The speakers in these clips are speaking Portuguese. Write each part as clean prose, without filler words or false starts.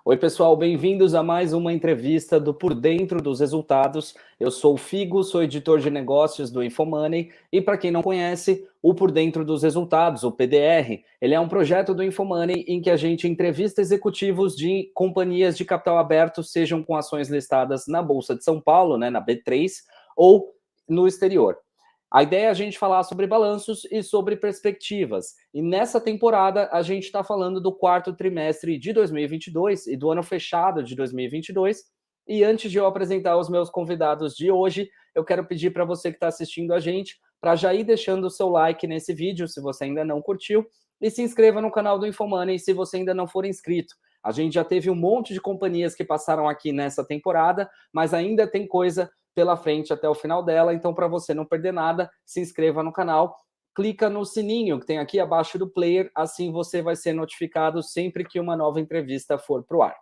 Oi, pessoal, bem-vindos a mais uma entrevista do Por Dentro dos Resultados. Eu sou o Figo, sou editor de negócios do Infomoney e, para quem não conhece, o Por Dentro dos Resultados, o PDR, ele é um projeto do Infomoney em que a gente entrevista executivos de companhias de capital aberto, sejam com ações listadas na Bolsa de São Paulo, né, na B3, ou no exterior. A ideia é a gente falar sobre balanços e sobre perspectivas. E nessa temporada, a gente está falando do quarto trimestre de 2022 e do ano fechado de 2022. E antes de eu apresentar os meus convidados de hoje, eu quero pedir para você que está assistindo a gente, para já ir deixando o seu like nesse vídeo, se você ainda não curtiu, e se inscreva no canal do Infomoney se você ainda não for inscrito. A gente já teve um monte de companhias que passaram aqui nessa temporada, mas ainda tem coisa pela frente até o final dela, então para você não perder nada, se inscreva no canal, clica no sininho que tem aqui abaixo do player, assim você vai ser notificado sempre que uma nova entrevista for pro ar.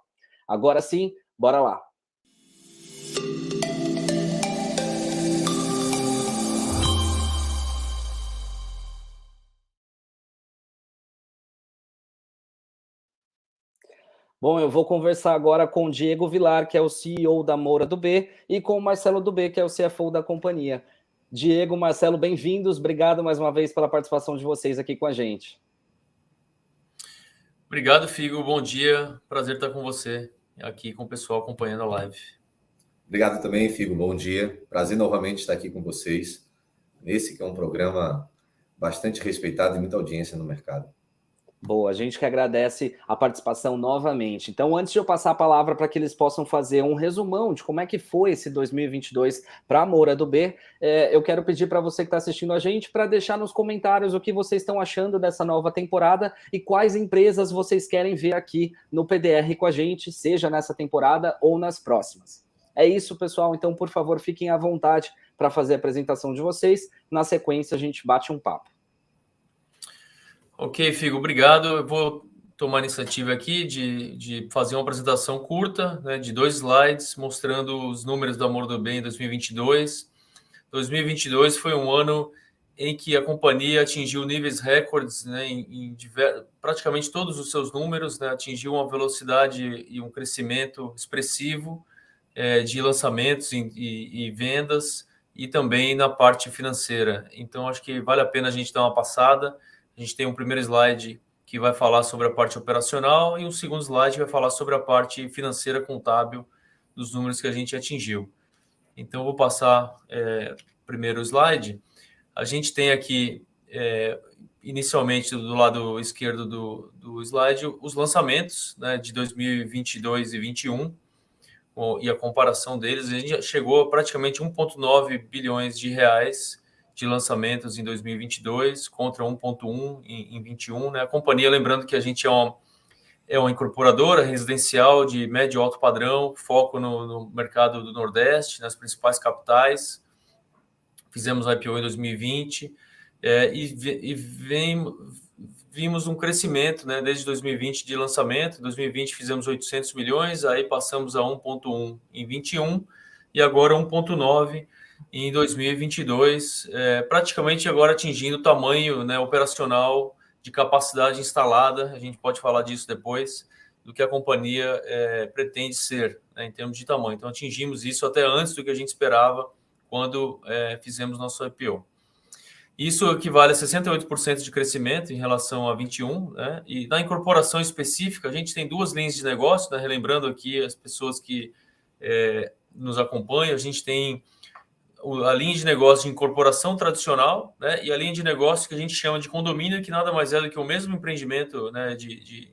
Agora sim, bora lá. Bom, eu vou conversar agora com o Diego Vilar, que é o CEO da Moura do B, e com o Marcelo do B, que é o CFO da companhia. Diego, Marcelo, bem-vindos. Obrigado mais uma vez pela participação de vocês aqui com a gente. Obrigado, Figo. Bom dia. Prazer estar com você aqui, com o pessoal acompanhando a live. Obrigado também, Figo. Bom dia. Prazer novamente estar aqui com vocês. Esse que é um programa bastante respeitado e muita audiência no mercado. Boa, a gente que agradece a participação novamente. Então, antes de eu passar a palavra para que eles possam fazer um resumão de como é que foi esse 2022 para a Moura do B, eu quero pedir para você que está assistindo a gente para deixar nos comentários o que vocês estão achando dessa nova temporada e quais empresas vocês querem ver aqui no PDR com a gente, seja nessa temporada ou nas próximas. É isso, pessoal. Então, por favor, fiquem à vontade para fazer a apresentação de vocês. Na sequência, a gente bate um papo. Ok, Figo, obrigado. Eu vou tomar a iniciativa aqui de fazer uma apresentação curta, né, de 2 slides, mostrando os números da Moura do B em 2022. 2022 foi um ano em que a companhia atingiu níveis recordes, né, praticamente todos os seus números, né, atingiu uma velocidade e um crescimento expressivo de lançamentos e vendas, e também na parte financeira. Então, acho que vale a pena a gente dar uma passada. A gente tem um primeiro slide que vai falar sobre a parte operacional e um segundo slide que vai falar sobre a parte financeira contábil dos números que a gente atingiu. Então, eu vou passar o primeiro slide. A gente tem aqui, inicialmente, do lado esquerdo do slide, os lançamentos, né, de 2022 e 2021, e a comparação deles. A gente já chegou a praticamente 1,9 bilhões de reais de lançamentos em 2022 contra 1,1 em 21, né? A companhia, lembrando que a gente é uma incorporadora residencial de médio e alto padrão, foco no mercado do Nordeste, nas principais capitais. Fizemos IPO em 2020 vimos um crescimento, né, desde 2020 de lançamento. Em 2020 fizemos 800 milhões, aí passamos a 1,1 em 21 e agora 1,9 em 2022, praticamente agora atingindo o tamanho, né, operacional de capacidade instalada. A gente pode falar disso depois, do que a companhia pretende ser, né, em termos de tamanho. Então, atingimos isso até antes do que a gente esperava quando fizemos nosso IPO. Isso equivale a 68% de crescimento em relação a 21, né? E na incorporação específica, a gente tem 2 linhas de negócio, né? Relembrando aqui as pessoas que nos acompanham, a gente tem a linha de negócio de incorporação tradicional, né? E a linha de negócio que a gente chama de condomínio, que nada mais é do que o mesmo empreendimento, né, de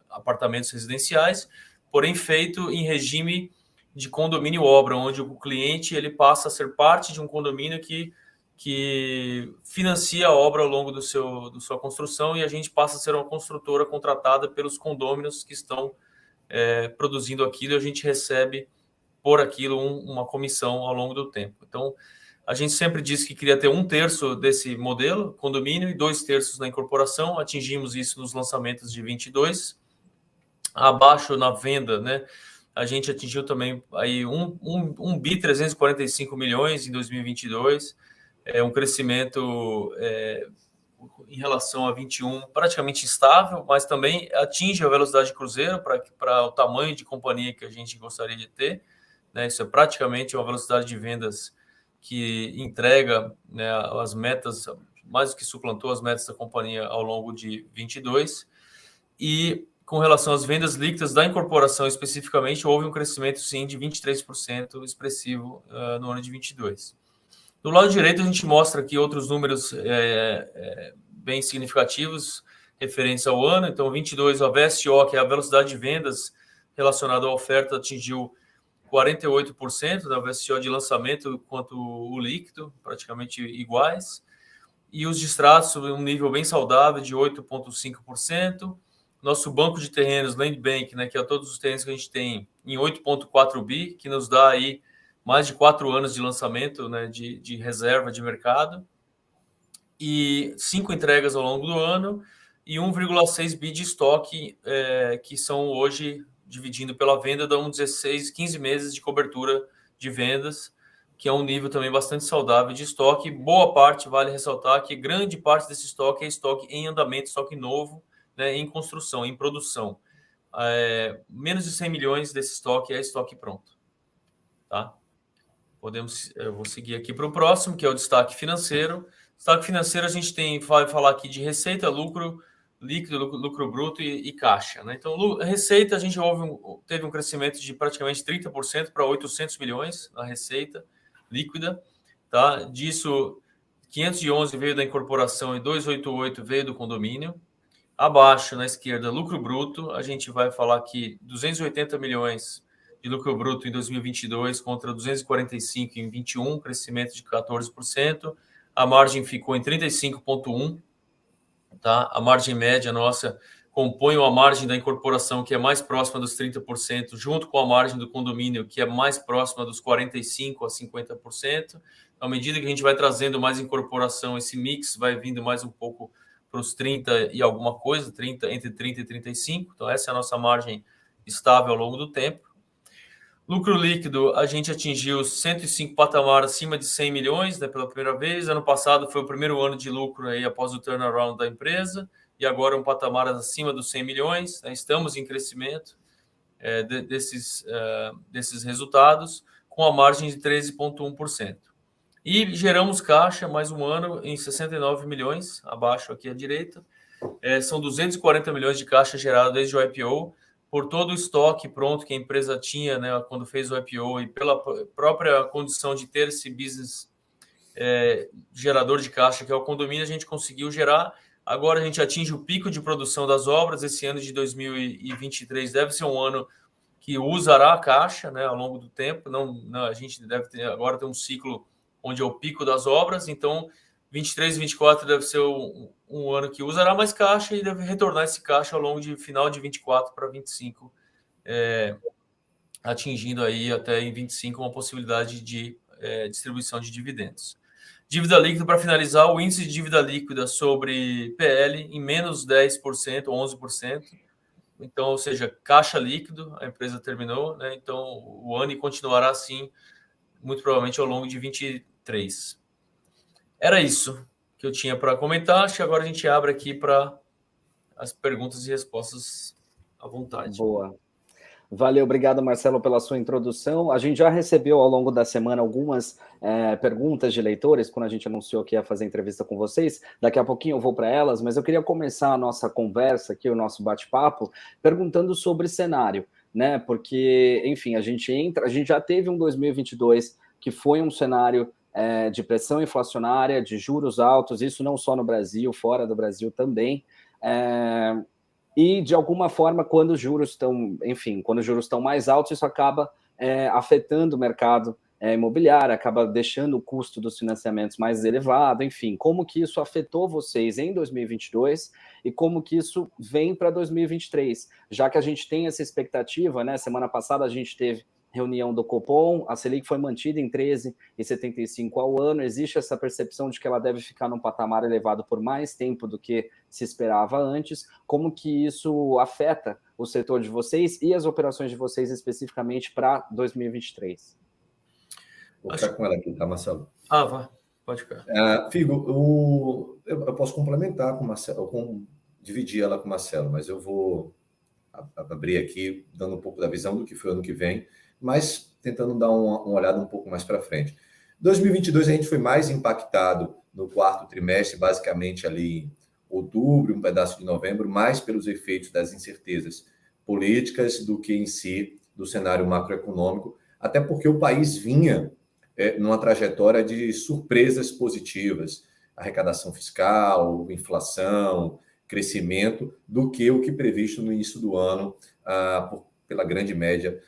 apartamentos residenciais, porém feito em regime de condomínio obra, onde o cliente ele passa a ser parte de um condomínio que financia a obra ao longo da sua construção, e a gente passa a ser uma construtora contratada pelos condôminos que estão produzindo aquilo, e a gente recebe por aquilo uma comissão ao longo do tempo. Então, a gente sempre disse que queria ter 1/3 desse modelo, condomínio, e 2/3 na incorporação. Atingimos isso nos lançamentos de 22. Abaixo na venda, né, a gente atingiu também aí 1 bi 345 milhões em 2022, um crescimento em relação a 21 praticamente estável, mas também atinge a velocidade de cruzeiro para o tamanho de companhia que a gente gostaria de ter, né? Isso é praticamente uma velocidade de vendas que entrega, né, as metas, mais do que suplantou as metas da companhia ao longo de 22. E com relação às vendas líquidas da incorporação especificamente, houve um crescimento sim de 23% expressivo no ano de 22. Do lado direito, a gente mostra aqui outros números bem significativos referentes ao ano. Então, 22, a VSO, que é a velocidade de vendas relacionada à oferta, atingiu 48% da VSO de lançamento quanto o líquido, praticamente iguais. E os distratos, um nível bem saudável de 8,5%. Nosso banco de terrenos, Land Bank, né, que é todos os terrenos que a gente tem, em 8,4 bi, que nos dá aí mais de 4 anos de lançamento, né, de reserva de mercado, e 5 entregas ao longo do ano, e 1,6 bi de estoque, que são hoje, dividindo pela venda, dão 16, 15 meses de cobertura de vendas, que é um nível também bastante saudável de estoque. Boa parte, vale ressaltar, que grande parte desse estoque é estoque em andamento, estoque novo, né, em construção, em produção. Menos de 100 milhões desse estoque é estoque pronto. Tá? Eu vou seguir aqui para o próximo, que é o destaque financeiro. Destaque financeiro, a gente vai falar aqui de receita, lucro líquido, lucro bruto e caixa, né? Então, receita, a gente teve um crescimento de praticamente 30% para 800 milhões na receita líquida. Tá? Disso, 511 veio da incorporação e 288 veio do condomínio. Abaixo, na esquerda, lucro bruto, a gente vai falar aqui 280 milhões de lucro bruto em 2022 contra 245 em 21, crescimento de 14%. A margem ficou em 35,1%. Tá? A margem média nossa compõe a margem da incorporação, que é mais próxima dos 30%, junto com a margem do condomínio, que é mais próxima dos 45% a 50%. À medida que a gente vai trazendo mais incorporação, esse mix vai vindo mais um pouco para os 30 e alguma coisa, entre 30 e 35%. Então, essa é a nossa margem estável ao longo do tempo. Lucro líquido, a gente atingiu 105 patamar acima de 100 milhões, né, pela primeira vez. Ano passado foi o primeiro ano de lucro aí, após o turnaround da empresa, e agora um patamar acima dos 100 milhões. Né, estamos em crescimento desses resultados, com a margem de 13,1%. E geramos caixa, mais um ano, em 69 milhões, abaixo aqui à direita. São 240 milhões de caixa gerado desde o IPO, por todo o estoque pronto que a empresa tinha, né, quando fez o IPO, e pela própria condição de ter esse business gerador de caixa, que é o condomínio, a gente conseguiu gerar. Agora a gente atinge o pico de produção das obras. Esse ano de 2023 deve ser um ano que usará a caixa, né, ao longo do tempo. Não, a gente deve agora ter um ciclo onde é o pico das obras, então 23 e 24 deve ser um ano que usará mais caixa e deve retornar esse caixa ao longo de final de 24 para 25, atingindo aí até em 25 uma possibilidade de distribuição de dividendos. Dívida líquida, para finalizar, o índice de dívida líquida sobre PL em menos 10%, 11%. Então, ou seja, caixa líquido, a empresa terminou, né? Então o ano continuará assim, muito provavelmente ao longo de 23. Era isso que eu tinha para comentar. Acho que agora a gente abre aqui para as perguntas e respostas à vontade. Boa. Valeu, obrigado, Marcelo, pela sua introdução. A gente já recebeu ao longo da semana algumas perguntas de leitores, quando a gente anunciou que ia fazer entrevista com vocês. Daqui a pouquinho eu vou para elas, mas eu queria começar a nossa conversa aqui, o nosso bate-papo, perguntando sobre cenário, né? Porque, enfim, a gente já teve um 2022 que foi um cenário de pressão inflacionária, de juros altos, isso não só no Brasil, fora do Brasil também. E, de alguma forma, quando os juros estão mais altos, isso acaba afetando o mercado imobiliário, acaba deixando o custo dos financiamentos mais elevado, enfim. Como que isso afetou vocês em 2022 e como que isso vem para 2023? Já que a gente tem essa expectativa, né? Semana passada a gente teve reunião do Copom, a Selic foi mantida em 13,75 ao ano, existe essa percepção de que ela deve ficar num patamar elevado por mais tempo do que se esperava antes. Como que isso afeta o setor de vocês e as operações de vocês especificamente para 2023? Vou ficar com ela aqui, tá, Marcelo? Vá. Pode ficar. Figo, eu posso complementar com o Marcelo, dividir ela com o Marcelo, mas eu vou abrir aqui, dando um pouco da visão do que foi o ano que vem, mas tentando dar uma olhada um pouco mais para frente. 2022 a gente foi mais impactado no quarto trimestre, basicamente ali em outubro, um pedaço de novembro, mais pelos efeitos das incertezas políticas do que em si do cenário macroeconômico, até porque o país vinha numa trajetória de surpresas positivas, arrecadação fiscal, inflação, crescimento, do que o que previsto no início do ano pela grande média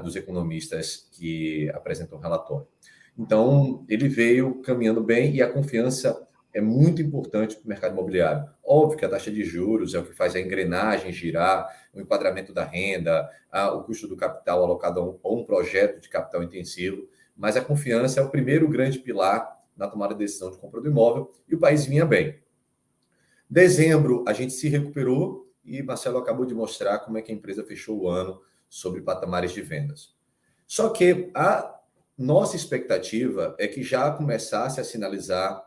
dos economistas que apresentam o relatório. Então, ele veio caminhando bem e a confiança é muito importante para o mercado imobiliário. Óbvio que a taxa de juros é o que faz a engrenagem girar, o enquadramento da renda, o custo do capital alocado a um projeto de capital intensivo, mas a confiança é o primeiro grande pilar na tomada de decisão de compra do imóvel e o país vinha bem. Dezembro, a gente se recuperou e Marcelo acabou de mostrar como é que a empresa fechou o ano sobre patamares de vendas. Só que a nossa expectativa é que já começasse a sinalizar,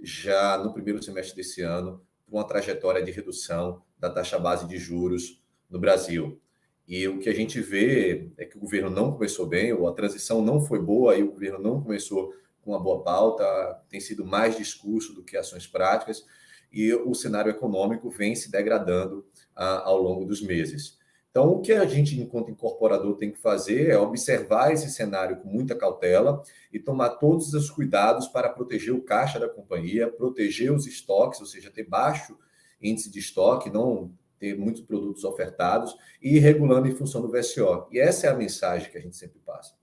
já no primeiro semestre desse ano, uma trajetória de redução da taxa base de juros no Brasil. E o que a gente vê é que o governo não começou bem, ou a transição não foi boa, e o governo não começou com uma boa pauta, tem sido mais discurso do que ações práticas, e o cenário econômico vem se degradando ao longo dos meses. Então, o que a gente, enquanto incorporador, tem que fazer é observar esse cenário com muita cautela e tomar todos os cuidados para proteger o caixa da companhia, proteger os estoques, ou seja, ter baixo índice de estoque, não ter muitos produtos ofertados e ir regulando em função do VSO. E essa é a mensagem que a gente sempre passa.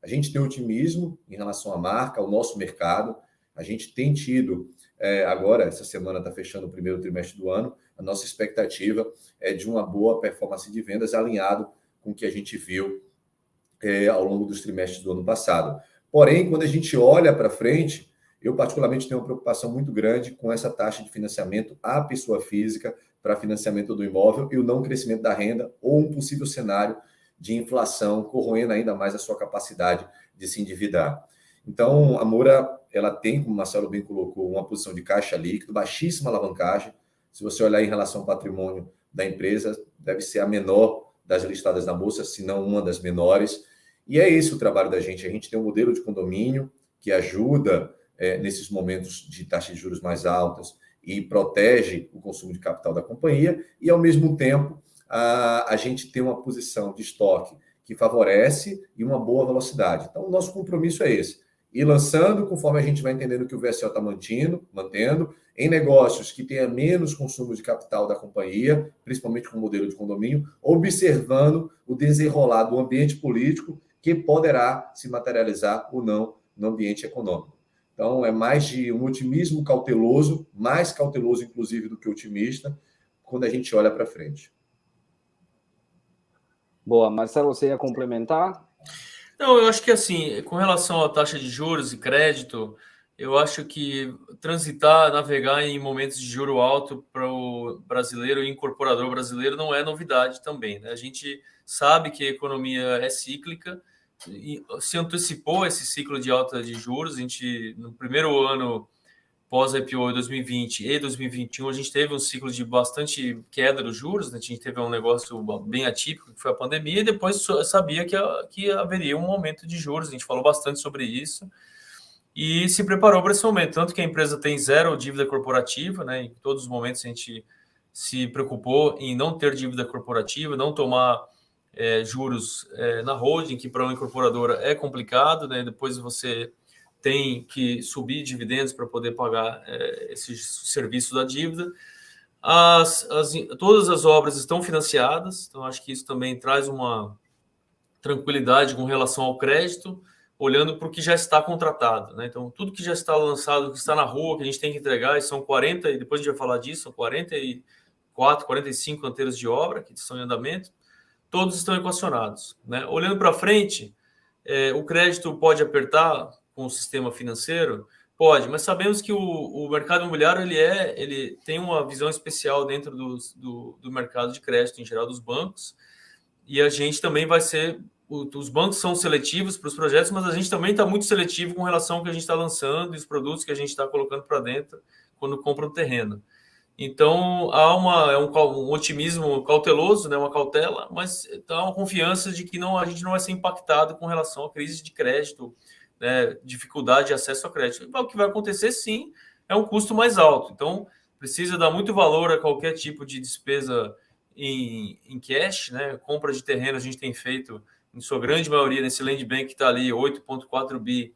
A gente tem otimismo em relação à marca, ao nosso mercado. A gente tem tido, agora, essa semana está fechando o primeiro trimestre do ano, a nossa expectativa é de uma boa performance de vendas alinhado com o que a gente viu ao longo dos trimestres do ano passado. Porém, quando a gente olha para frente, eu particularmente tenho uma preocupação muito grande com essa taxa de financiamento à pessoa física para financiamento do imóvel e o não crescimento da renda ou um possível cenário de inflação corroendo ainda mais a sua capacidade de se endividar. Então, a Moura, ela tem, como o Marcelo bem colocou, uma posição de caixa líquido, baixíssima alavancagem. Se você olhar em relação ao patrimônio da empresa, deve ser a menor das listadas na Bolsa, se não uma das menores. E é esse o trabalho da gente. A gente tem um modelo de condomínio que ajuda nesses momentos de taxa de juros mais altas e protege o consumo de capital da companhia. E, ao mesmo tempo, a gente tem uma posição de estoque que favorece e uma boa velocidade. Então, o nosso compromisso é esse. Ir lançando conforme a gente vai entendendo que o VSO está mantendo, em negócios que tenha menos consumo de capital da companhia, principalmente com o modelo de condomínio, observando o desenrolar do ambiente político que poderá se materializar ou não no ambiente econômico. Então, é mais de um otimismo cauteloso, mais cauteloso, inclusive, do que otimista, quando a gente olha para frente. Boa. Marcelo, você ia complementar? Não, eu acho que assim, com relação à taxa de juros e crédito, eu acho que navegar em momentos de juro alto para o brasileiro e incorporador brasileiro não é novidade também, né? A gente sabe que a economia é cíclica e se antecipou esse ciclo de alta de juros. A gente, no primeiro ano pós-IPO em 2020 e 2021, a gente teve um ciclo de bastante queda dos juros, né? A gente teve um negócio bem atípico, que foi a pandemia, e depois sabia que haveria um aumento de juros. A gente falou bastante sobre isso e se preparou para esse momento. Tanto que a empresa tem zero dívida corporativa, né? Em todos os momentos a gente se preocupou em não ter dívida corporativa, não tomar juros na holding, que para uma incorporadora é complicado, né? Depois você tem que subir dividendos para poder pagar esses serviços da dívida. Todas as obras estão financiadas, então acho que isso também traz uma tranquilidade com relação ao crédito, olhando para o que já está contratado, né? Então, tudo que já está lançado, que está na rua, que a gente tem que entregar, e são 40, e depois a gente vai falar disso, são 44, 45 canteiros de obra que estão em andamento, todos estão equacionados, né? Olhando para frente, o crédito pode apertar com o sistema financeiro? Pode, mas sabemos que o mercado imobiliário ele tem uma visão especial dentro do mercado de crédito, em geral, dos bancos, e a gente também vai ser os bancos são seletivos para os projetos, mas a gente também está muito seletivo com relação ao que a gente está lançando e os produtos que a gente está colocando para dentro quando compra um terreno. Então, há um otimismo cauteloso, né, uma cautela, mas há uma confiança de que a gente não vai ser impactado com relação à crise de crédito, né, dificuldade de acesso ao crédito. O que vai acontecer, sim, é um custo mais alto. Então, precisa dar muito valor a qualquer tipo de despesa em cash, né? Compra de terreno a gente tem feito, em sua grande maioria, nesse Land Bank que está ali, 8,4 bi,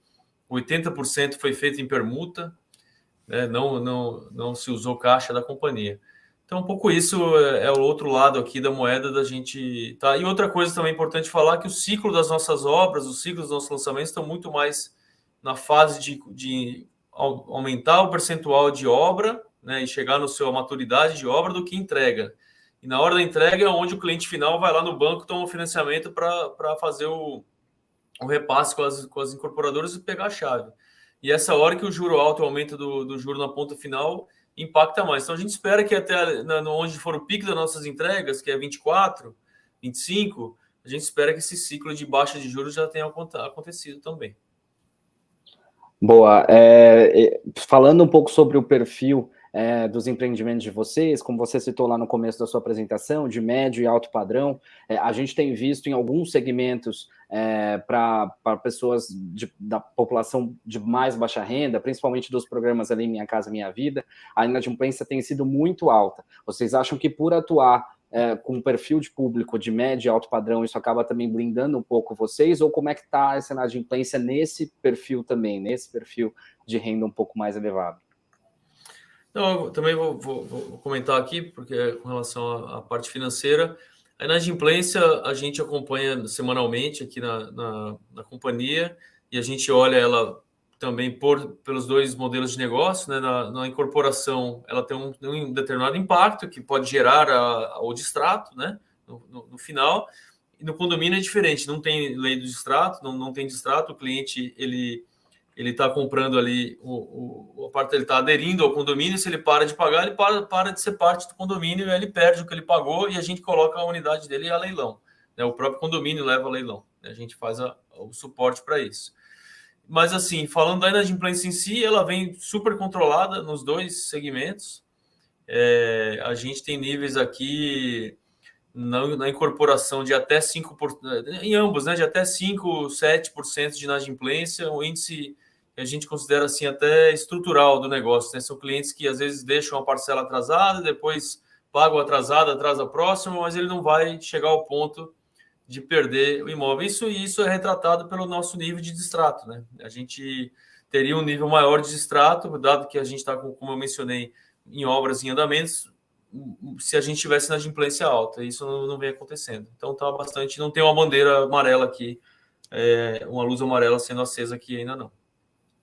80% foi feito em permuta, né? Não se usou caixa da companhia. Então, um pouco isso é o outro lado aqui da moeda da gente. Tá? E outra coisa também importante falar que o ciclo das nossas obras, os ciclos dos nossos lançamentos estão muito mais na fase de aumentar o percentual de obra, né, e chegar na sua maturidade de obra do que entrega. E na hora da entrega é onde o cliente final vai lá no banco, toma o financiamento para fazer o repasse com as incorporadoras e pegar a chave. E essa hora que o juro alto, o aumento do juro na ponta final, impacta mais. Então a gente espera que até onde for o pico das nossas entregas, que é 24, 25, a gente espera que esse ciclo de baixa de juros já tenha acontecido também. Boa. Falando um pouco sobre o perfil dos empreendimentos de vocês, como você citou lá no começo da sua apresentação, de médio e alto padrão, a gente tem visto em alguns segmentos para pessoas da população de mais baixa renda, principalmente dos programas ali Minha Casa Minha Vida, a inadimplência tem sido muito alta. Vocês acham que por atuar com um perfil de público de médio e alto padrão, isso acaba também blindando um pouco vocês? Ou como é que está essa inadimplência nesse perfil também, nesse perfil de renda um pouco mais elevado? Não, eu também vou comentar aqui, porque com relação à parte financeira, a inadimplência a gente acompanha semanalmente aqui na companhia, e a gente olha ela também pelos dois modelos de negócio, né? Na incorporação, ela tem um determinado impacto que pode gerar o distrato, né? No final. E no condomínio é diferente, não tem lei do distrato, não tem distrato, o cliente ele está comprando ali, ele está aderindo ao condomínio, se ele para de pagar, ele para de ser parte do condomínio, e aí ele perde o que ele pagou e a gente coloca a unidade dele a leilão, né? O próprio condomínio leva a leilão, né? A gente faz o suporte para isso. Mas, assim, falando da inadimplência em si, ela vem super controlada nos dois segmentos. A gente tem níveis aqui na incorporação de até 5%, em ambos, né, de até 5%, 7% de inadimplência, o índice que a gente considera assim até estrutural do negócio, né? São clientes que às vezes deixam a parcela atrasada, depois pagam atrasada, atrasa a próxima, mas ele não vai chegar ao ponto de perder o imóvel. Isso é retratado pelo nosso nível de distrato, né? A gente teria um nível maior de distrato, dado que a gente está, como eu mencionei, em obras em andamentos, se a gente tivesse inadimplência alta. Isso não vem acontecendo. Então tá bastante, não tem uma bandeira amarela aqui, uma luz amarela sendo acesa aqui ainda não.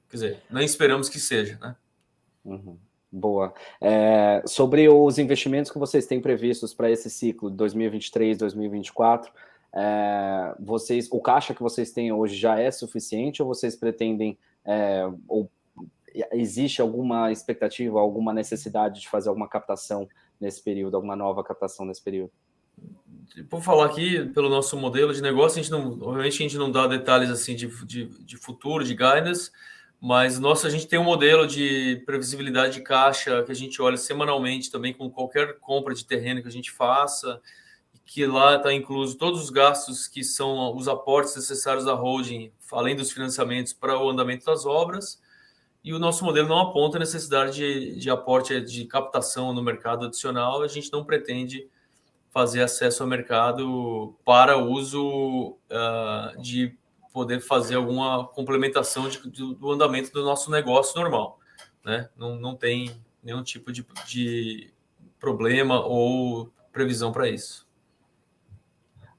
Quer dizer, nem esperamos que seja, né? Uhum. Boa. Sobre os investimentos que vocês têm previstos para esse ciclo 2023, 2024, o caixa que vocês têm hoje já é suficiente ou vocês pretendem, ou existe alguma expectativa, alguma necessidade de fazer alguma captação nesse período, alguma nova captação nesse período? Vou falar aqui pelo nosso modelo de negócio, obviamente a gente não dá detalhes assim de futuro, de guidance, mas a gente tem um modelo de previsibilidade de caixa que a gente olha semanalmente também com qualquer compra de terreno que a gente faça, que lá está incluso todos os gastos que são os aportes necessários da holding, além dos financiamentos para o andamento das obras, e o nosso modelo não aponta a necessidade de aporte de captação no mercado adicional, a gente não pretende fazer acesso ao mercado para uso de poder fazer alguma complementação do andamento do nosso negócio normal, né? Não tem nenhum tipo de problema ou previsão para isso.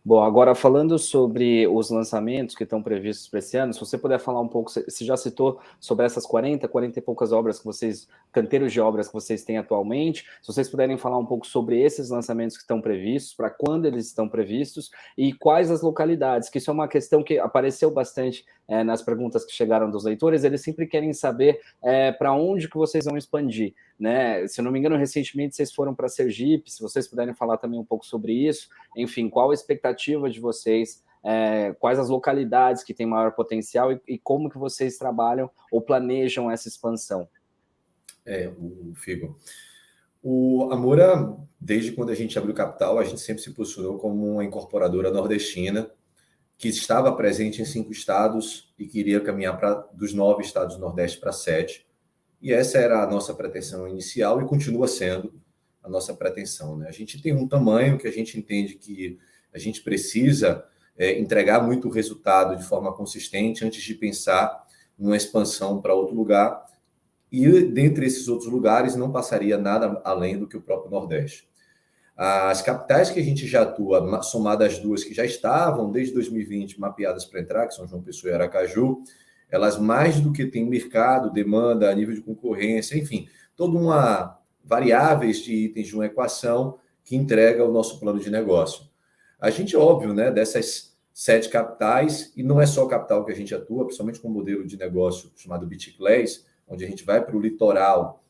Bom, agora falando sobre os lançamentos que estão previstos para esse ano, se você puder falar um pouco, você já citou sobre essas 40 e poucas obras que vocês, canteiros de obras que vocês têm atualmente, se vocês puderem falar um pouco sobre esses lançamentos que estão previstos, para quando eles estão previstos e quais as localidades, que isso é uma questão que apareceu bastante nas perguntas que chegaram dos leitores, eles sempre querem saber para onde que vocês vão expandir, né? Se eu não me engano, recentemente vocês foram para Sergipe, se vocês puderem falar também um pouco sobre isso, enfim, qual a expectativa de vocês quais as localidades que têm maior potencial e como que vocês trabalham ou planejam essa expansão? O Figo. A Moura, desde quando a gente abriu capital, a gente sempre se posicionou como uma incorporadora nordestina que estava presente em 5 estados e queria caminhar dos 9 estados do Nordeste para 7. E essa era a nossa pretensão inicial e continua sendo a nossa pretensão, né? A gente tem um tamanho que a gente entende que a gente precisa entregar muito resultado de forma consistente antes de pensar numa expansão para outro lugar. E dentre esses outros lugares não passaria nada além do que o próprio Nordeste. As capitais que a gente já atua, somadas as 2 que já estavam desde 2020 mapeadas para entrar, que são João Pessoa e Aracaju, elas mais do que têm mercado, demanda, nível de concorrência, enfim, toda uma variáveis de itens de uma equação que entrega o nosso plano de negócio. A gente, óbvio, né, dessas 7 capitais, e não é só capital que a gente atua, principalmente com um modelo de negócio chamado Biticlés, onde a gente vai para o litoral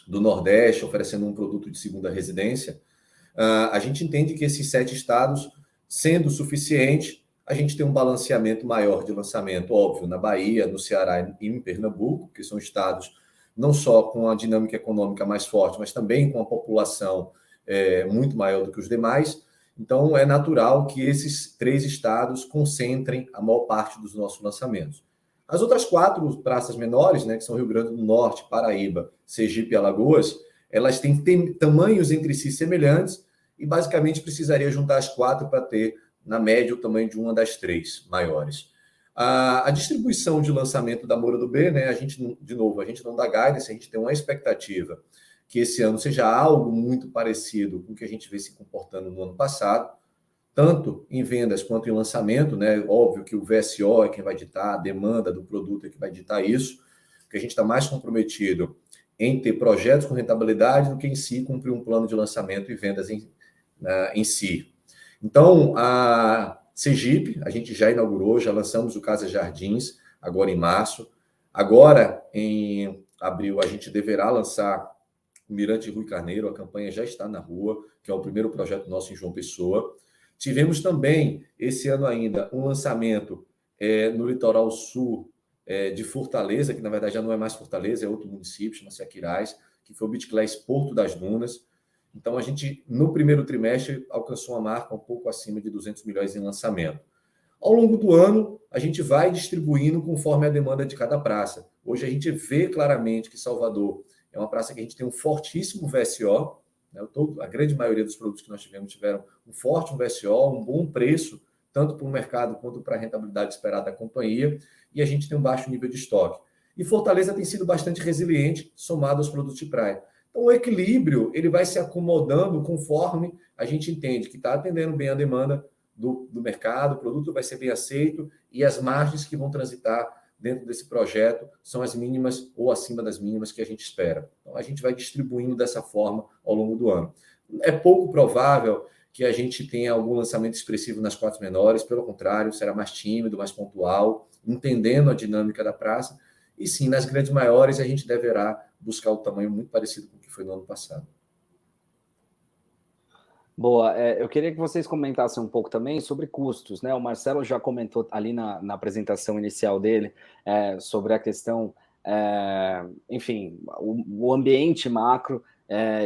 do Nordeste, oferecendo um produto de segunda residência, a gente entende que esses 7 estados, sendo suficiente, a gente tem um balanceamento maior de lançamento, óbvio, na Bahia, no Ceará e em Pernambuco, que são estados não só com a dinâmica econômica mais forte, mas também com a população muito maior do que os demais. Então, é natural que esses 3 estados concentrem a maior parte dos nossos lançamentos. As outras 4 praças menores, né, que são Rio Grande do Norte, Paraíba, Sergipe e Alagoas, elas têm tamanhos entre si semelhantes e basicamente precisaria juntar as 4 para ter, na média, o tamanho de uma das 3 maiores. A distribuição de lançamento da Moura do B, né, a gente não dá guidance, a gente tem uma expectativa que esse ano seja algo muito parecido com o que a gente vê se comportando no ano passado, tanto em vendas quanto em lançamento, né? Óbvio que o VSO é quem vai ditar, a demanda do produto é que vai ditar isso, porque a gente está mais comprometido em ter projetos com rentabilidade do que em si cumprir um plano de lançamento e vendas em si. Então, a Sergipe, a gente já inaugurou, já lançamos o Casa Jardins, agora em março. Agora, em abril, a gente deverá lançar o Mirante Rui Carneiro, a campanha já está na rua, que é o primeiro projeto nosso em João Pessoa. Tivemos também, esse ano ainda, um lançamento no litoral sul de Fortaleza, que na verdade já não é mais Fortaleza, é outro município, chama-se Aquiraz, que foi o Biticlés Porto das Dunas. Então, a gente, no primeiro trimestre, alcançou uma marca um pouco acima de 200 milhões em lançamento. Ao longo do ano, a gente vai distribuindo conforme a demanda de cada praça. Hoje, a gente vê claramente que Salvador é uma praça que a gente tem um fortíssimo VSO, né? A grande maioria dos produtos que nós tivemos tiveram um forte VSO, um bom preço, tanto para o mercado quanto para a rentabilidade esperada da companhia, e a gente tem um baixo nível de estoque. E Fortaleza tem sido bastante resiliente, somado aos produtos de praia. Então, o equilíbrio ele vai se acomodando conforme a gente entende que está atendendo bem a demanda do mercado, o produto vai ser bem aceito e as margens que vão transitar dentro desse projeto são as mínimas ou acima das mínimas que a gente espera. Então, a gente vai distribuindo dessa forma ao longo do ano. É pouco provável que a gente tenha algum lançamento expressivo nas 4 menores, pelo contrário, será mais tímido, mais pontual, entendendo a dinâmica da praça. E sim, nas grandes maiores, a gente deverá buscar o tamanho muito parecido com o que foi no ano passado. Boa, eu queria que vocês comentassem um pouco também sobre custos, né? O Marcelo já comentou ali na apresentação inicial dele sobre a questão, enfim, o ambiente macro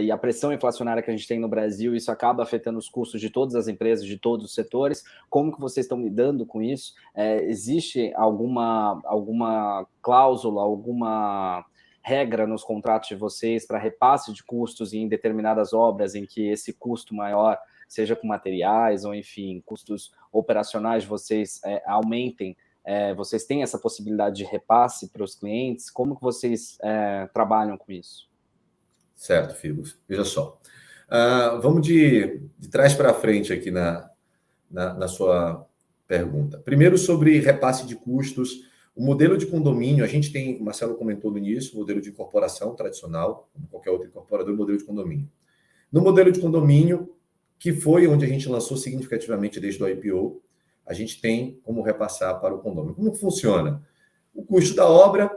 e a pressão inflacionária que a gente tem no Brasil, isso acaba afetando os custos de todas as empresas, de todos os setores. Como que vocês estão lidando com isso? Existe alguma cláusula, alguma regra nos contratos de vocês para repasse de custos em determinadas obras em que esse custo maior, seja com materiais ou, enfim, custos operacionais de vocês aumentem? Vocês têm essa possibilidade de repasse para os clientes? Como que vocês trabalham com isso? Certo, Figo. Veja só. Vamos de trás para frente aqui na sua pergunta. Primeiro, sobre repasse de custos. O modelo de condomínio, a gente tem, o Marcelo comentou no início, modelo de incorporação tradicional, como qualquer outro incorporador, modelo de condomínio. No modelo de condomínio, que foi onde a gente lançou significativamente desde o IPO, a gente tem como repassar para o condomínio. Como funciona? O custo da obra,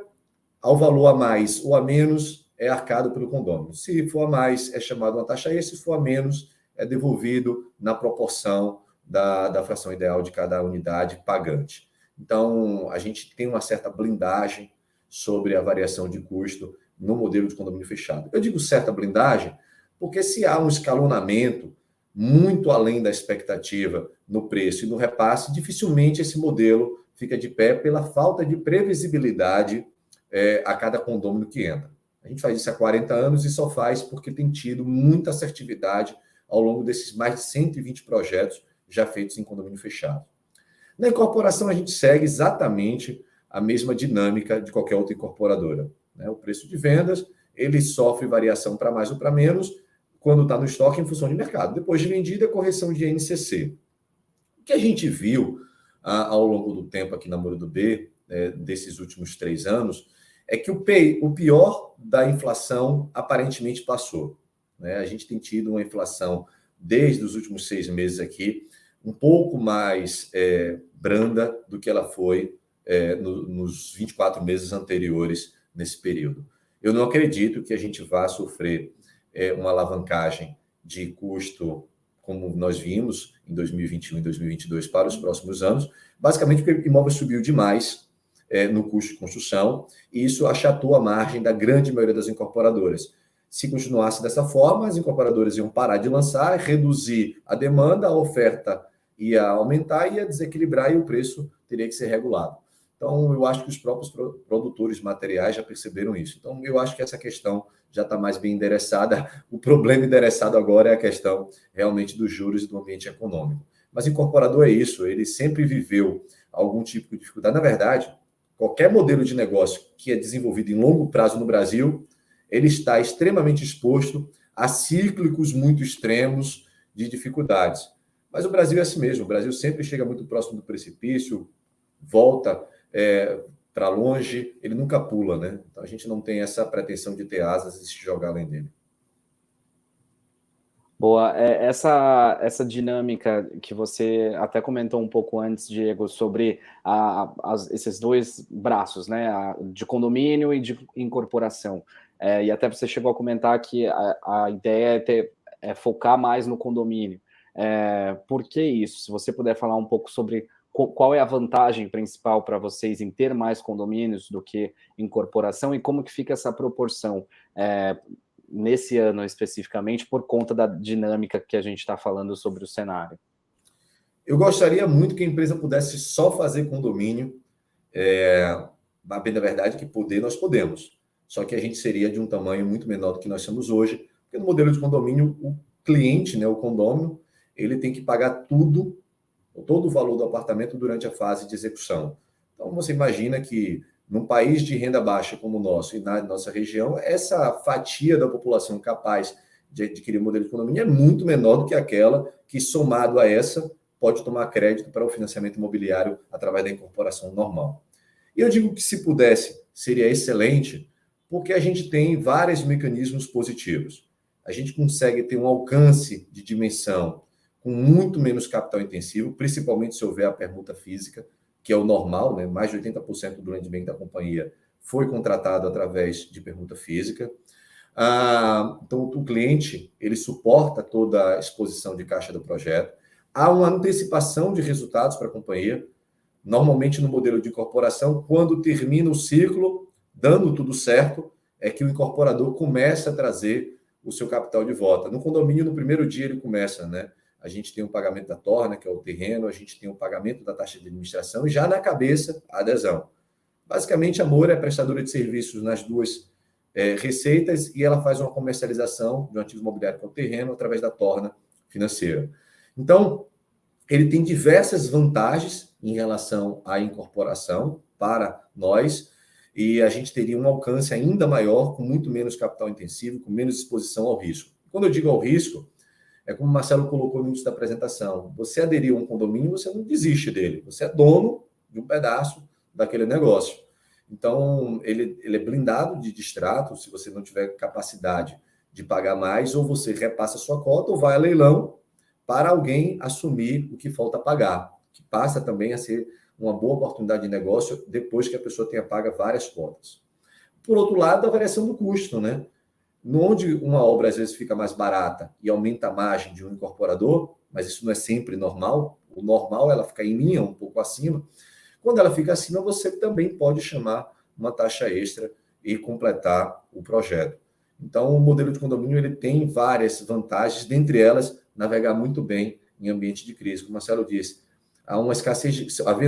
ao valor a mais ou a menos, é arcado pelo condomínio. Se for a mais, é chamado uma taxa E, se for a menos, é devolvido na proporção da fração ideal de cada unidade pagante. Então, a gente tem uma certa blindagem sobre a variação de custo no modelo de condomínio fechado. Eu digo certa blindagem porque se há um escalonamento muito além da expectativa no preço e no repasse, dificilmente esse modelo fica de pé pela falta de previsibilidade a cada condomínio que entra. A gente faz isso há 40 anos e só faz porque tem tido muita assertividade ao longo desses mais de 120 projetos já feitos em condomínio fechado. Na incorporação, a gente segue exatamente a mesma dinâmica de qualquer outra incorporadora. O preço de vendas, ele sofre variação para mais ou para menos quando está no estoque em função de mercado. Depois de vendida, correção de INCC. O que a gente viu ao longo do tempo aqui na Moura do B, desses últimos 3 anos, é que o pior da inflação aparentemente passou. A gente tem tido uma inflação desde os últimos 6 meses aqui, um pouco mais branda do que ela foi nos 24 meses anteriores nesse período. Eu não acredito que a gente vá sofrer uma alavancagem de custo como nós vimos em 2021 e 2022 para os próximos anos, basicamente porque o imóvel subiu demais no custo de construção e isso achatou a margem da grande maioria das incorporadoras. Se continuasse dessa forma, as incorporadoras iam parar de lançar, reduzir a demanda, a oferta ia aumentar, ia desequilibrar e o preço teria que ser regulado. Então, eu acho que os próprios produtores de materiais já perceberam isso. Então, eu acho que essa questão já está mais bem endereçada. O problema endereçado agora é a questão realmente dos juros e do ambiente econômico. Mas incorporador é isso, ele sempre viveu algum tipo de dificuldade. Na verdade, qualquer modelo de negócio que é desenvolvido em longo prazo no Brasil, ele está extremamente exposto a cíclicos muito extremos de dificuldades. Mas o Brasil é assim mesmo, o Brasil sempre chega muito próximo do precipício, volta para longe, ele nunca pula, né? Então a gente não tem essa pretensão de ter asas e se jogar além dele. Boa, essa dinâmica que você até comentou um pouco antes, Diego, sobre esses 2 braços, né, de condomínio e de incorporação. E até você chegou a comentar que a ideia é focar mais no condomínio. Por que isso? Se você puder falar um pouco sobre qual é a vantagem principal para vocês em ter mais condomínios do que incorporação e como que fica essa proporção nesse ano especificamente por conta da dinâmica que a gente está falando sobre o cenário? Eu gostaria muito que a empresa pudesse só fazer condomínio. A bem da verdade que poder nós podemos, só que a gente seria de um tamanho muito menor do que nós somos hoje, porque no modelo de condomínio, o cliente, o condômino, ele tem que pagar todo o valor do apartamento durante a fase de execução. Então, você imagina que num país de renda baixa como o nosso e na nossa região, essa fatia da população capaz de adquirir um modelo de condomínio é muito menor do que aquela que, somado a essa, pode tomar crédito para o financiamento imobiliário através da incorporação normal. E eu digo que se pudesse, seria excelente, porque a gente tem vários mecanismos positivos. A gente consegue ter um alcance de dimensão com muito menos capital intensivo, principalmente se houver a permuta física, que é o normal, né? Mais de 80% do land bank da companhia foi contratado através de permuta física. Então, o cliente, ele suporta toda a exposição de caixa do projeto. Há uma antecipação de resultados para a companhia. Normalmente, no modelo de incorporação, quando termina o ciclo, dando tudo certo, é que o incorporador começa a trazer o seu capital de volta. No condomínio, no primeiro dia, ele começa, né? A gente tem o pagamento da torna, que é o terreno, a gente tem o pagamento da taxa de administração e já na cabeça a adesão. Basicamente, a Moura é prestadora de serviços nas 2 receitas e ela faz uma comercialização de um ativo imobiliário que é o terreno através da torna financeira. Então, ele tem diversas vantagens em relação à incorporação para nós e a gente teria um alcance ainda maior, com muito menos capital intensivo, com menos exposição ao risco. Quando eu digo ao risco, é como o Marcelo colocou no início da apresentação. Você aderiu a um condomínio, você não desiste dele. Você é dono de um pedaço daquele negócio. Então, ele é blindado de distrato. Se você não tiver capacidade de pagar mais, ou você repassa a sua cota, ou vai a leilão para alguém assumir o que falta pagar, que passa também a ser uma boa oportunidade de negócio depois que a pessoa tenha pago várias cotas. Por outro lado, a variação do custo, né? Onde uma obra às vezes fica mais barata e aumenta a margem de um incorporador, mas isso não é sempre normal. O normal é ela ficar em linha, um pouco acima. Quando ela fica acima, você também pode chamar uma taxa extra e completar o projeto. Então, o modelo de condomínio ele tem várias vantagens, dentre elas, navegar muito bem em ambiente de crise. Como o Marcelo disse, havendo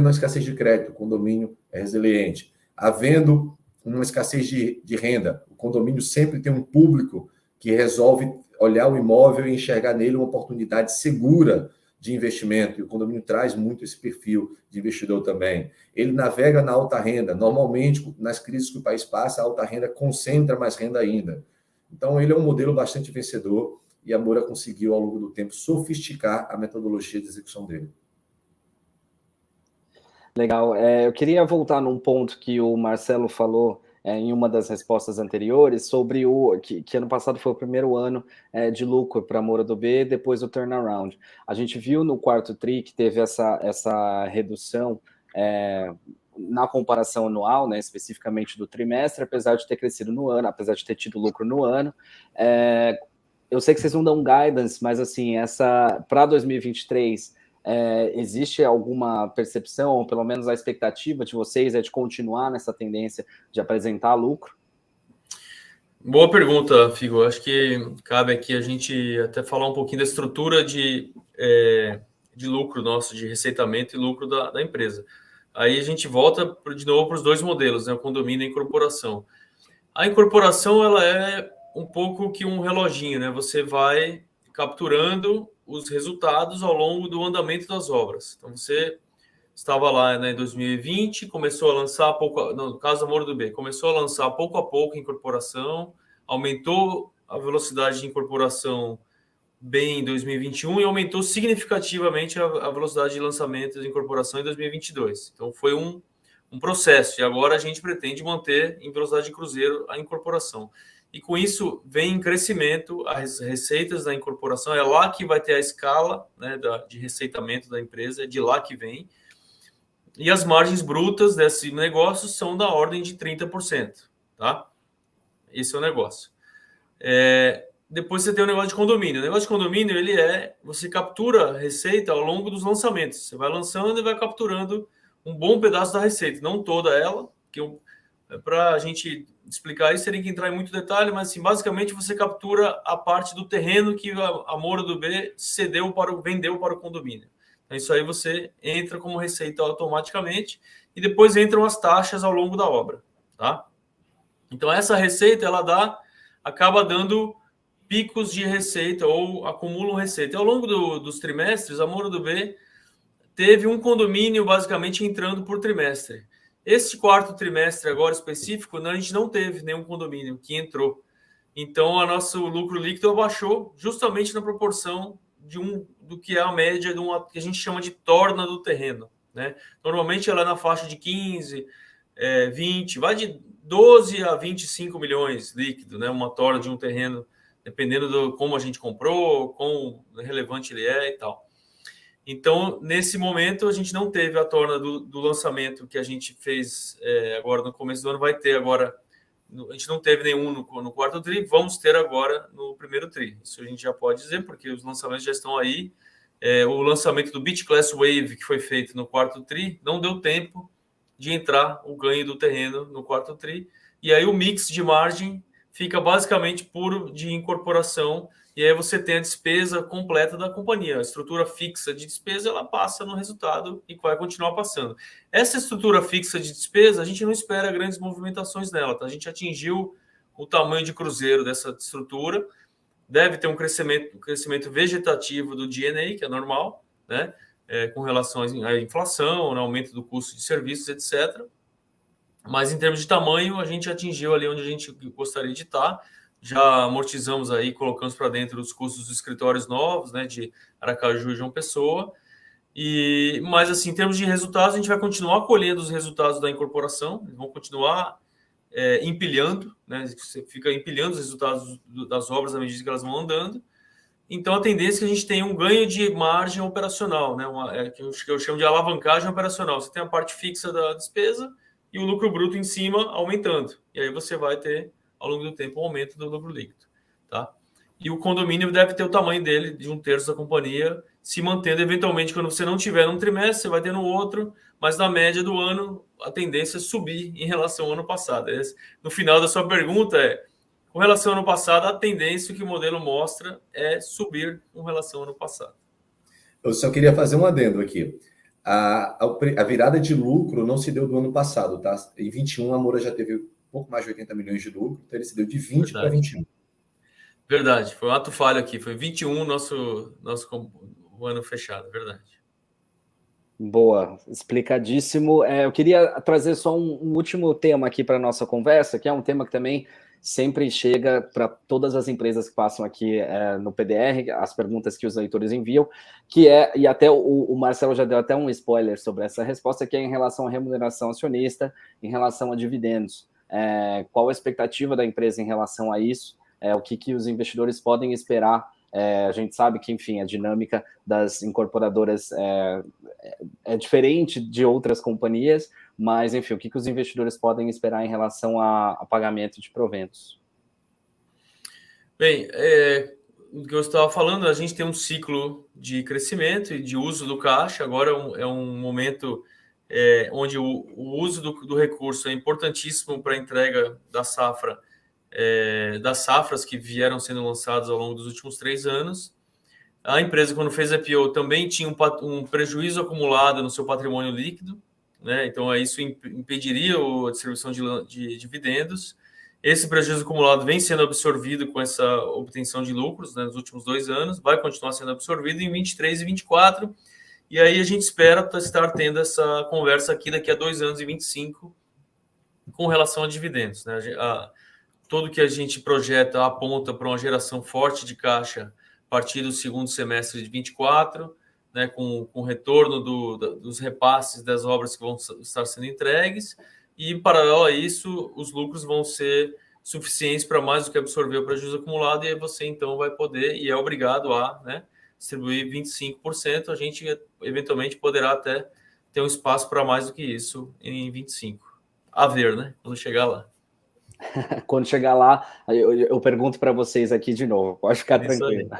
uma escassez de crédito, o condomínio é resiliente. Havendo uma escassez de renda, o condomínio sempre tem um público que resolve olhar o imóvel e enxergar nele uma oportunidade segura de investimento, e o condomínio traz muito esse perfil de investidor também. Ele navega na alta renda. Normalmente, nas crises que o país passa, a alta renda concentra mais renda ainda. Então, ele é um modelo bastante vencedor e a Moura conseguiu, ao longo do tempo, sofisticar a metodologia de execução dele. Legal. Eu queria voltar num ponto que o Marcelo falou em uma das respostas anteriores, sobre que ano passado foi o primeiro ano de lucro para a Moura do B, depois do turnaround. A gente viu no quarto TRI que teve essa redução na comparação anual, né, especificamente do trimestre, apesar de ter crescido no ano, apesar de ter tido lucro no ano. Eu sei que vocês não dão guidance, mas assim, para 2023, existe alguma percepção, ou pelo menos a expectativa de vocês é de continuar nessa tendência de apresentar lucro? Boa pergunta, Figo. Acho que cabe aqui a gente até falar um pouquinho da estrutura de lucro nosso, de receitamento e lucro da empresa. Aí a gente volta de novo para os dois modelos, né? O condomínio e a incorporação. A incorporação, ela é um pouco que um reloginho, né? Você vai capturando os resultados ao longo do andamento das obras. Então, você estava lá, né, em 2020, começou a lançar no caso da Moura do B, começou a lançar pouco a pouco a incorporação, aumentou a velocidade de incorporação bem em 2021 e aumentou significativamente a velocidade de lançamento de incorporação em 2022. Então, foi um processo, e agora a gente pretende manter em velocidade de cruzeiro a incorporação. E com isso vem em crescimento as receitas da incorporação, é lá que vai ter a escala, né, de receitamento da empresa, é de lá que vem. E as margens brutas desse negócio são da ordem de 30%, tá? Esse é o negócio. Depois você tem o negócio de condomínio. O negócio de condomínio, você captura receita ao longo dos lançamentos. Você vai lançando e vai capturando um bom pedaço da receita, não toda ela, que para a gente explicar isso, teria que entrar em muito detalhe, mas assim, basicamente você captura a parte do terreno que a Moura do B vendeu para o condomínio. Então, isso aí você entra como receita automaticamente e depois entram as taxas ao longo da obra, tá? Então, essa receita, acaba dando picos de receita ou acumulam receita. E ao longo dos trimestres, a Moura do B teve um condomínio basicamente entrando por trimestre. Este quarto trimestre agora específico, a gente não teve nenhum condomínio que entrou. Então, o nosso lucro líquido abaixou justamente na proporção do que é a média que a gente chama de torna do terreno, né? Normalmente ela é na faixa de 15, 20, vai de 12 a 25 milhões líquido, né? Uma torna de um terreno, dependendo de como a gente comprou, quão relevante ele é e tal. Então, nesse momento, a gente não teve a torna do lançamento que a gente fez agora no começo do ano, vai ter agora. A gente não teve nenhum no quarto TRI, vamos ter agora no primeiro TRI. Isso a gente já pode dizer, porque os lançamentos já estão aí. O lançamento do Beach Class Wave, que foi feito no quarto TRI, não deu tempo de entrar o ganho do terreno no quarto TRI. E aí o mix de margem fica basicamente puro de incorporação, e aí você tem a despesa completa da companhia. A estrutura fixa de despesa, ela passa no resultado e vai continuar passando. Essa estrutura fixa de despesa, a gente não espera grandes movimentações nela, tá? A gente atingiu o tamanho de cruzeiro dessa estrutura, deve ter um crescimento vegetativo do D&A, que é normal, né? Com relação à inflação, né? Aumento do custo de serviços, etc. Mas em termos de tamanho, a gente atingiu ali onde a gente gostaria de estar. Já amortizamos aí, colocamos para dentro os custos dos escritórios novos, né, de Aracaju e João Pessoa. Mas, assim, em termos de resultados, a gente vai continuar colhendo os resultados da incorporação, eles vão continuar empilhando, né, você fica empilhando os resultados das obras à medida que elas vão andando. Então, a tendência é que a gente tenha um ganho de margem operacional, né, que eu chamo de alavancagem operacional. Você tem a parte fixa da despesa e o lucro bruto em cima aumentando. E aí você vai ter, ao longo do tempo, um aumento do lucro líquido, tá? E o condomínio deve ter o tamanho dele de 1/3 da companhia, se mantendo. Eventualmente, quando você não tiver num trimestre, você vai ter no outro, mas na média do ano, a tendência é subir em relação ao ano passado. No final da sua pergunta, com relação ao ano passado, a tendência que o modelo mostra é subir com relação ao ano passado. Eu só queria fazer um adendo aqui. A virada de lucro não se deu do ano passado, tá? Em 21, a Moura já teve um pouco mais de 80 milhões de lucro, então ele se deu de 20 para 21. Verdade, foi um ato falho aqui, foi 21 o ano fechado, verdade. Boa, explicadíssimo. Eu queria trazer só um último tema aqui para a nossa conversa, que é um tema que também sempre chega para todas as empresas que passam aqui no PDR, as perguntas que os leitores enviam, que e até o Marcelo já deu até um spoiler sobre essa resposta, que é em relação à remuneração acionista, em relação a dividendos. Qual a expectativa da empresa em relação a isso? O que os investidores podem esperar? A gente sabe que, enfim, a dinâmica das incorporadoras é diferente de outras companhias, mas, enfim, o que os investidores podem esperar em relação a pagamento de proventos? Bem, o que eu estava falando, a gente tem um ciclo de crescimento e de uso do caixa. Agora é um momento onde o uso do recurso é importantíssimo para a entrega da safra, das safras que vieram sendo lançadas ao longo dos últimos 3 anos. A empresa, quando fez a IPO, também tinha um prejuízo acumulado no seu patrimônio líquido, né? Então, isso impediria a distribuição de dividendos. Esse prejuízo acumulado vem sendo absorvido com essa obtenção de lucros, né, nos últimos 2 anos, vai continuar sendo absorvido em 23 e 24, e aí a gente espera estar tendo essa conversa aqui daqui a 2 anos e 25 com relação a dividendos, né? Tudo que a gente projeta aponta para uma geração forte de caixa a partir do segundo semestre de 24, né, com o retorno dos repasses das obras que vão estar sendo entregues, e, paralelo a isso, os lucros vão ser suficientes para mais do que absorver o prejuízo acumulado, e aí você, então, vai poder, e é obrigado a, né, distribuir 25%, a gente, eventualmente, poderá até ter um espaço para mais do que isso em 25%. A ver, né, quando chegar lá. Quando chegar lá, eu pergunto para vocês aqui de novo, pode ficar tranquilo.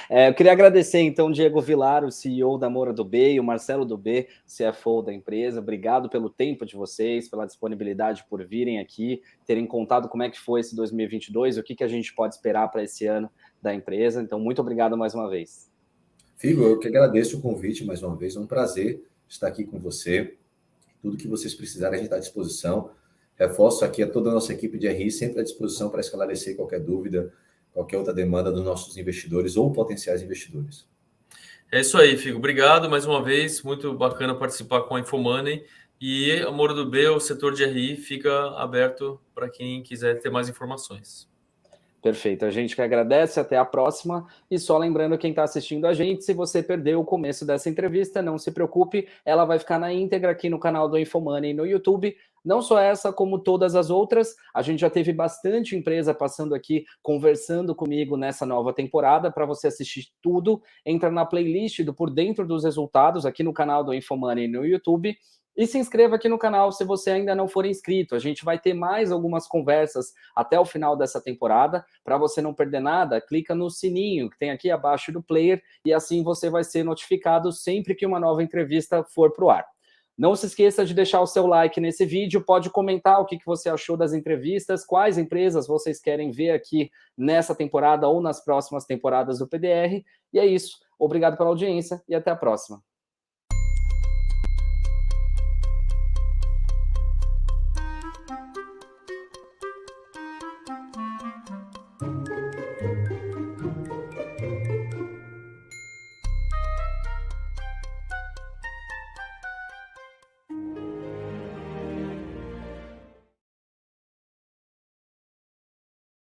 Eu queria agradecer, então, Diego Villar, o CEO da Moura do B, e o Marcelo do B, CFO da empresa. Obrigado pelo tempo de vocês, pela disponibilidade por virem aqui, terem contado como é que foi esse 2022, o que a gente pode esperar para esse ano da empresa. Então, muito obrigado mais uma vez. Figo, eu que agradeço o convite mais uma vez, é um prazer estar aqui com você. Tudo que vocês precisarem, a gente está à disposição. Reforço aqui a toda a nossa equipe de RI, sempre à disposição para esclarecer qualquer dúvida, qualquer outra demanda dos nossos investidores ou potenciais investidores. É isso aí, Figo. Obrigado mais uma vez. Muito bacana participar com a Infomoney. E a Moura do B, o setor de RI, fica aberto para quem quiser ter mais informações. Perfeito, a gente que agradece, até a próxima, e só lembrando quem está assistindo a gente, se você perdeu o começo dessa entrevista, não se preocupe, ela vai ficar na íntegra aqui no canal do Infomoney no YouTube, não só essa, como todas as outras, a gente já teve bastante empresa passando aqui, conversando comigo nessa nova temporada, para você assistir tudo, entra na playlist do Por Dentro dos Resultados, aqui no canal do Infomoney no YouTube, e se inscreva aqui no canal se você ainda não for inscrito. A gente vai ter mais algumas conversas até o final dessa temporada. Para você não perder nada, clica no sininho que tem aqui abaixo do player e assim você vai ser notificado sempre que uma nova entrevista for para o ar. Não se esqueça de deixar o seu like nesse vídeo, pode comentar o que você achou das entrevistas, quais empresas vocês querem ver aqui nessa temporada ou nas próximas temporadas do PDR. E é isso. Obrigado pela audiência e até a próxima.